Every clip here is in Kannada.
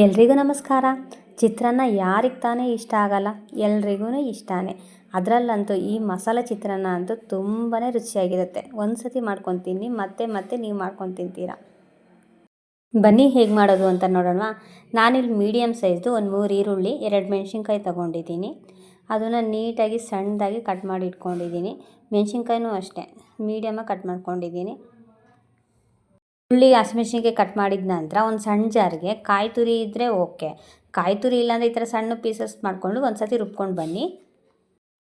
ಎಲ್ರಿಗೂ ನಮಸ್ಕಾರ. ಚಿತ್ರಾನ್ನ ಯಾರಿಗೆ ತಾನೇ ಇಷ್ಟ ಆಗಲ್ಲ, ಎಲ್ರಿಗೂ ಇಷ್ಟನೇ. ಅದರಲ್ಲಂತೂ ಈ ಮಸಾಲೆ ಚಿತ್ರಾನ್ನ ಅಂತೂ ತುಂಬಾ ರುಚಿಯಾಗಿರುತ್ತೆ. ಒಂದು ಸತಿ ಮಾಡ್ಕೊಂಡು ತಿನ್ನಿ, ಮತ್ತೆ ಮತ್ತೆ ನೀವು ಮಾಡ್ಕೊಂಡು ತಿಂತೀರಾ. ಬನ್ನಿ ಹೇಗೆ ಮಾಡೋದು ಅಂತ ನೋಡೋಣ. ನಾನಿಲ್ಲಿ ಮೀಡಿಯಮ್ ಸೈಜ್ದು ಒಂದು 3 ಈರುಳ್ಳಿ, 2 ಮೆಣಸಿನ್ಕಾಯಿ ತೊಗೊಂಡಿದ್ದೀನಿ. ಅದನ್ನು ನೀಟಾಗಿ ಸಣ್ಣದಾಗಿ ಕಟ್ ಮಾಡಿ ಇಟ್ಕೊಂಡಿದ್ದೀನಿ. ಮೆಣಸಿನ್ಕಾಯಿನೂ ಅಷ್ಟೇ ಮೀಡಿಯಮಾಗಿ ಕಟ್ ಮಾಡ್ಕೊಂಡಿದ್ದೀನಿ. ಹಸಿಮೆಣ್ಸಿನ್ಕಾಯಿ ಕಟ್ ಮಾಡಿದ ನಂತರ ಒಂದು ಸಣ್ಣ ಜಾರಿಗೆ ಕಾಯಿ ತುರಿ ಇದ್ದರೆ ಓಕೆ, ಕಾಯಿ ತುರಿ ಇಲ್ಲಾಂದರೆ ಈ ಥರ ಸಣ್ಣ ಪೀಸಸ್ ಮಾಡಿಕೊಂಡು ಒಂದು ಸತಿ ರುಬ್ಕೊಂಡು ಬನ್ನಿ.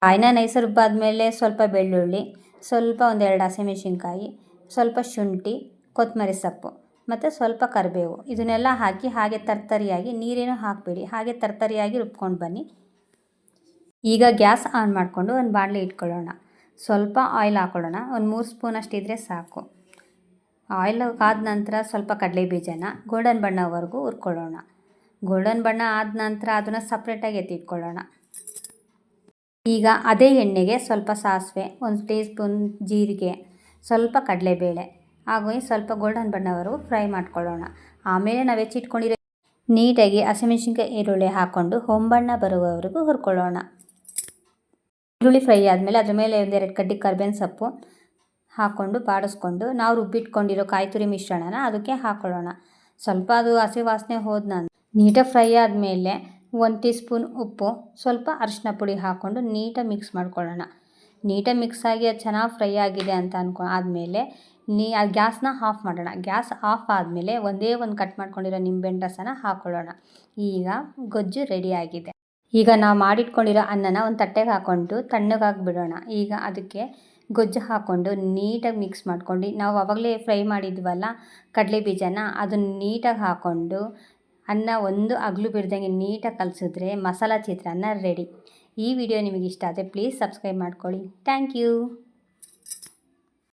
ಕಾಯಿನ ನೈಸ ರುಬ್ಬಾದ್ಮೇಲೆ ಸ್ವಲ್ಪ ಬೆಳ್ಳುಳ್ಳಿ, ಸ್ವಲ್ಪ 1-2 ಹಸಿಮೆಣ್ಸಿನ್ಕಾಯಿ, ಸ್ವಲ್ಪ ಶುಂಠಿ, ಕೊತ್ತಂಬರಿ ಸೊಪ್ಪು ಮತ್ತು ಸ್ವಲ್ಪ ಕರಿಬೇವು ಇದನ್ನೆಲ್ಲ ಹಾಕಿ ಹಾಗೆ ತರ್ತರಿಯಾಗಿ, ನೀರೇನು ಹಾಕಬೇಡಿ, ಹಾಗೆ ತರ್ತರಿಯಾಗಿ ರುಬ್ಕೊಂಡು ಬನ್ನಿ. ಈಗ ಗ್ಯಾಸ್ ಆನ್ ಮಾಡಿಕೊಂಡು ಒಂದು ಬಾಣಲೆ ಇಟ್ಕೊಳ್ಳೋಣ. ಸ್ವಲ್ಪ ಆಯಿಲ್ ಹಾಕ್ಕೊಳ್ಳೋಣ. ಒಂದು 3 ಸ್ಪೂನಷ್ಟು ಇದ್ದರೆ ಸಾಕು. ಆಯಿಲ್ ಕಾದ ನಂತರ ಸ್ವಲ್ಪ ಕಡಲೆ ಬೀಜನ ಗೋಲ್ಡನ್ ಬಣ್ಣವರೆಗೂ ಹುರ್ಕೊಳ್ಳೋಣ. ಗೋಲ್ಡನ್ ಬಣ್ಣ ಆದ ನಂತರ ಅದನ್ನು ಸಪ್ರೇಟಾಗಿ ಎತ್ತಿಟ್ಕೊಳ್ಳೋಣ. ಈಗ ಅದೇ ಎಣ್ಣೆಗೆ ಸ್ವಲ್ಪ ಸಾಸಿವೆ, 1 ಟೀ ಸ್ಪೂನ್ ಜೀರಿಗೆ, ಸ್ವಲ್ಪ ಕಡಲೆಬೇಳೆ ಹಾಗೂ ಸ್ವಲ್ಪ ಗೋಲ್ಡನ್ ಬಣ್ಣವರೆಗೂ ಫ್ರೈ ಮಾಡ್ಕೊಳ್ಳೋಣ. ಆಮೇಲೆ ನಾವು ಹೆಚ್ಚಿಟ್ಕೊಂಡಿರೋ ನೀಟಾಗಿ ಹಸಿಮೆಣ್ಸಿನ್ಕಾಯಿ ಈರುಳ್ಳಿ ಹಾಕ್ಕೊಂಡು ಹೊಂಬಣ್ಣ ಬರುವವರೆಗೂ ಹುರ್ಕೊಳ್ಳೋಣ. ಈರುಳ್ಳಿ ಫ್ರೈ ಆದಮೇಲೆ ಅದ್ರ ಮೇಲೆ 1-2 ಕಡ್ಡಿ ಕರ್ಬೇವಿನ ಸೊಪ್ಪು ಹಾಕ್ಕೊಂಡು ಬಾಡಿಸ್ಕೊಂಡು ನಾವು ರುಬ್ಬಿಟ್ಕೊಂಡಿರೋ ಕಾಯಿ ತುರಿ ಮಿಶ್ರಣನ ಅದಕ್ಕೆ ಹಾಕ್ಕೊಳ್ಳೋಣ. ಸ್ವಲ್ಪ ಅದು ಹಸಿ ವಾಸನೆ ಹೋದ ನಂತರ ನೀಟಾಗಿ ಫ್ರೈ ಆದಮೇಲೆ 1 ಟೀ ಸ್ಪೂನ್ ಉಪ್ಪು, ಸ್ವಲ್ಪ ಅರಿಶಿನ ಪುಡಿ ಹಾಕ್ಕೊಂಡು ನೀಟಾಗಿ ಮಿಕ್ಸ್ ಮಾಡ್ಕೊಳ್ಳೋಣ. ನೀಟಾಗಿ ಮಿಕ್ಸ್ ಆಗಿ ಅದು ಚೆನ್ನಾಗಿ ಫ್ರೈ ಆಗಿದೆ ಅಂತ ಆದಮೇಲೆ ಗ್ಯಾಸ್ನ ಆಫ್ ಮಾಡೋಣ. ಗ್ಯಾಸ್ ಆಫ್ ಆದಮೇಲೆ ಒಂದೇ ಒಂದು ಕಟ್ ಮಾಡ್ಕೊಂಡಿರೋ ನಿಂಬೆಹಣ್ಣು ರಸನ ಹಾಕ್ಕೊಳ್ಳೋಣ. ಈಗ ಗೊಜ್ಜು ರೆಡಿಯಾಗಿದೆ. ಈಗ ನಾವು ಮಾಡಿಟ್ಕೊಂಡಿರೋ ಅನ್ನನ ಒಂದು ತಟ್ಟೆಗೆ ಹಾಕ್ಕೊಂಡು ತಣ್ಣಗಾಗಿ ಬಿಡೋಣ. ಈಗ ಅದಕ್ಕೆ ಗೊಜ್ಜು ಹಾಕ್ಕೊಂಡು ನೀಟಾಗಿ ಮಿಕ್ಸ್ ಮಾಡ್ಕೊಂಡು ನಾವು ಆವಾಗಲೇ ಫ್ರೈ ಮಾಡಿದ್ವಲ್ಲ ಕಡಲೆ ಬೀಜನ ಅದನ್ನು ನೀಟಾಗಿ ಹಾಕ್ಕೊಂಡು ಅನ್ನ ಒಂದು ಅಗಲು ಬಿಡ್ದಂಗೆ ನೀಟಾಗಿ ಕಲಸಿದ್ರೆ ಮಸಾಲ ಚಿತ್ರಾನ್ನ ರೆಡಿ. ಈ ವಿಡಿಯೋ ನಿಮಗೆ ಇಷ್ಟ ಆದರೆ ಪ್ಲೀಸ್ ಸಬ್ಸ್ಕ್ರೈಬ್ ಮಾಡ್ಕೊಳ್ಳಿ. Thank you.